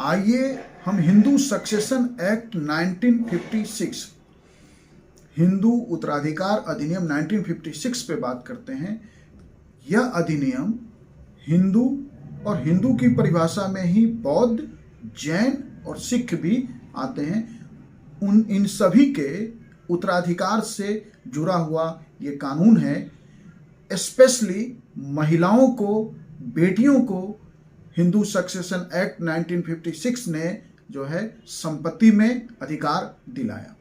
आइए हम Hindu succession act 1956, Hindu उत्तराधिकार अधिनियम 1956 पे बात करते हैं। यह अधिनियम हिंदू और हिंदू की परिभाषा में ही बौद्ध, जैन और सिख भी आते हैं। इन सभी के उत्तराधिकार से जुड़ा हुआ ये कानून है। स्पेशली महिलाओं को, बेटियों को हिंदू सक्सेशन एक्ट 1956 ने जो है संपत्ति में अधिकार दिलाया,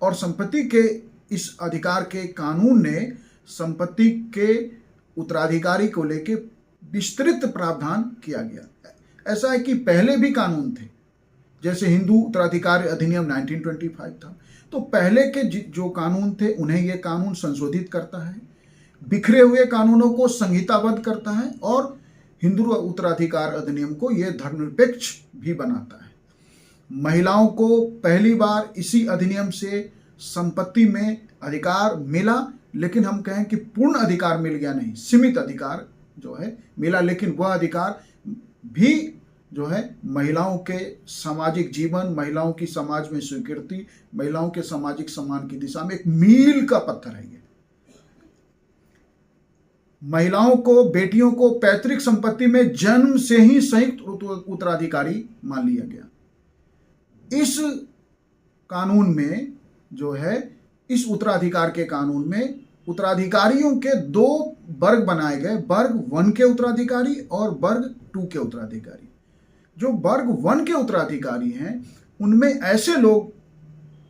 और संपत्ति के इस अधिकार के कानून ने संपत्ति के उत्तराधिकारी को लेके विस्तृत प्रावधान किया गया। ऐसा है कि पहले भी कानून थे, जैसे हिंदू उत्तराधिकार अधिनियम 1925 था, तो पहले के जो कानून थे उन्हें यह कानून संशोधित करता है, बिखरे हुए कानूनों को संहिताबद्ध करता है, और हिंदू उत्तराधिकार अधिनियम को यह धर्मनिरपेक्ष भी बनाता है। महिलाओं को पहली बार इसी अधिनियम से संपत्ति में अधिकार मिला, लेकिन हम कहें कि पूर्ण अधिकार मिल गया नहीं, सीमित अधिकार जो है मिला, लेकिन वह अधिकार भी जो है महिलाओं के सामाजिक जीवन, महिलाओं की समाज में स्वीकृति, महिलाओं के सामाजिक सम्मान की दिशा में एक मील का पत्थर है। ये महिलाओं को, बेटियों को पैतृक संपत्ति में जन्म से ही संयुक्त उत्तराधिकारी मान लिया गया। इस कानून में जो है, इस उत्तराधिकार के कानून में उत्तराधिकारियों के दो वर्ग बनाए गए, वर्ग 1 के उत्तराधिकारी और वर्ग 2 के उत्तराधिकारी। जो वर्ग 1 के उत्तराधिकारी हैं, उनमें ऐसे लोग,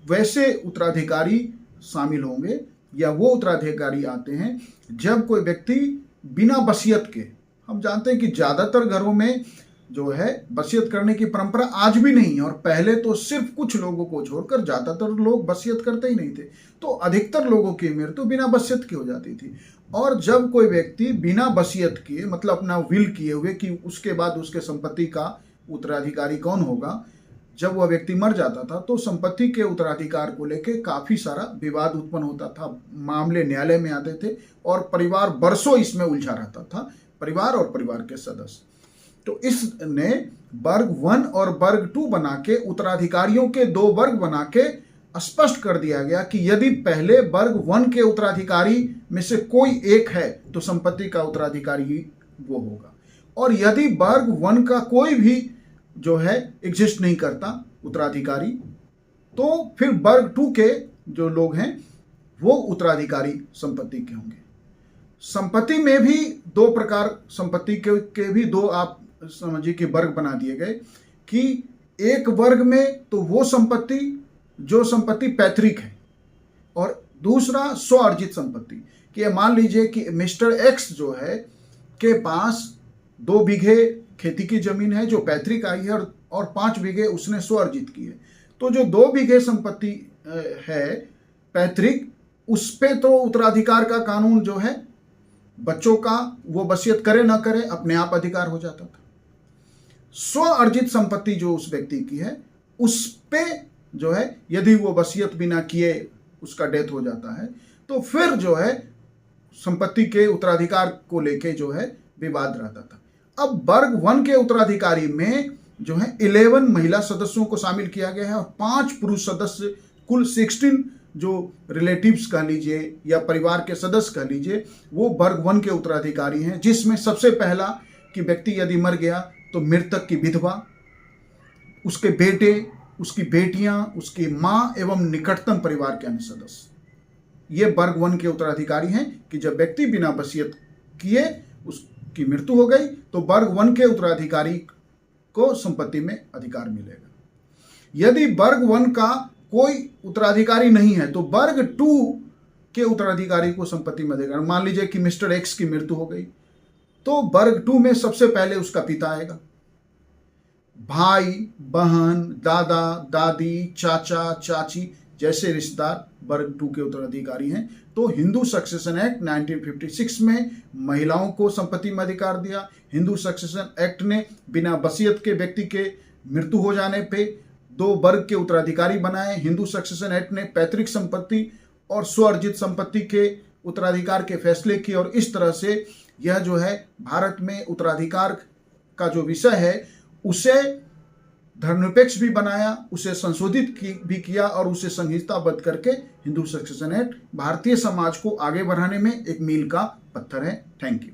वैसे उत्तराधिकारी शामिल होंगे, या वो उत्तराधिकारी आते हैं जब कोई व्यक्ति बिना वसीयत के, हम जानते हैं कि ज़्यादातर घरों में जो है वसीयत करने की परंपरा आज भी नहीं है, और पहले तो सिर्फ कुछ लोगों को छोड़कर ज़्यादातर लोग वसीयत करते ही नहीं थे, तो अधिकतर लोगों की मृत्यु बिना वसीयत की हो जाती थी। और जब कोई व्यक्ति बिना वसीयत किए, मतलब अपना विल किए हुए कि उसके बाद उसके संपत्ति का उत्तराधिकारी कौन होगा, जब वह व्यक्ति मर जाता था, तो संपत्ति के उत्तराधिकार को लेकर काफ़ी सारा विवाद उत्पन्न होता था, मामले न्यायालय में आते थे, और परिवार बरसों इसमें उलझा रहता था, परिवार और परिवार के सदस्य। तो इसने वर्ग 1 और वर्ग 2 बना के, उत्तराधिकारियों के दो वर्ग बना के स्पष्ट कर दिया गया कि यदि पहले वर्ग 1 के उत्तराधिकारी में से कोई एक है तो संपत्ति का उत्तराधिकारी वो होगा, और यदि वर्ग 1 का कोई भी जो है एग्जिस्ट नहीं करता उत्तराधिकारी, तो फिर वर्ग 2 के जो लोग हैं वो उत्तराधिकारी संपत्ति के होंगे। संपत्ति में भी दो प्रकार, संपत्ति के भी दो, आप समझिए कि वर्ग बना दिए गए, कि एक वर्ग में तो वो संपत्ति जो संपत्ति पैतृक है, और दूसरा स्व अर्जित संपत्ति। कि मान लीजिए कि मिस्टर एक्स जो है के पास 2 बीघे खेती की जमीन है जो पैतृक आई है, और 5 बीघे उसने स्व अर्जित की है। तो जो 2 बीघे संपत्ति है पैतृक, उस पे तो उत्तराधिकार का कानून जो है, बच्चों का वो वसीयत करे ना करे अपने आप अधिकार हो जाता था। स्व अर्जित संपत्ति जो उस व्यक्ति की है, उस पे जो है यदि वो वसीयत बिना किए उसका डेथ हो जाता है, तो फिर जो है संपत्ति के उत्तराधिकार को लेके जो है विवाद रहता था। अब वर्ग 1 के उत्तराधिकारी में जो है 11 महिला सदस्यों को शामिल किया गया है, और 5 पुरुष सदस्य, कुल 16 जो रिलेटिव्स कह लीजिए या परिवार के सदस्य कह लीजिए, वो वर्ग 1 के उत्तराधिकारी हैं। जिसमें सबसे पहला कि व्यक्ति यदि मर गया तो मृतक की विधवा, उसके बेटे, उसकी बेटियां, उसकी माँ एवं निकटतम परिवार के अन्य सदस्य, ये वर्ग 1 के उत्तराधिकारी हैं। कि जब व्यक्ति बिना वसीयत किए उसकी मृत्यु हो गई, तो वर्ग 1 के उत्तराधिकारी को संपत्ति में अधिकार मिलेगा। यदि वर्ग 1 का कोई उत्तराधिकारी नहीं है, तो वर्ग 2 के उत्तराधिकारी को संपत्ति में अधिकार। मान लीजिए कि मिस्टर एक्स की मृत्यु हो गई, तो वर्ग 2 में सबसे पहले उसका पिता आएगा, भाई, बहन, दादा, दादी, चाचा, चाची जैसे रिश्तेदार वर्ग 2 के उत्तराधिकारी हैं। तो हिंदू सक्सेशन एक्ट 1956 में महिलाओं को संपत्ति में अधिकार दिया। हिंदू सक्सेशन एक्ट ने बिना वसीयत के व्यक्ति के मृत्यु हो जाने पे 2 वर्ग के उत्तराधिकारी बनाए। हिंदू सक्सेशन एक्ट ने पैतृक संपत्ति और स्वअर्जित संपत्ति के उत्तराधिकार के फैसले किए, और इस तरह से यह जो है भारत में उत्तराधिकार का जो विषय है उसे धर्मनिरपेक्ष भी बनाया, उसे संशोधित भी किया और उसे संहिताबद्ध करके हिंदू सक्सेशन एक्ट भारतीय समाज को आगे बढ़ाने में एक मील का पत्थर है। Thank you.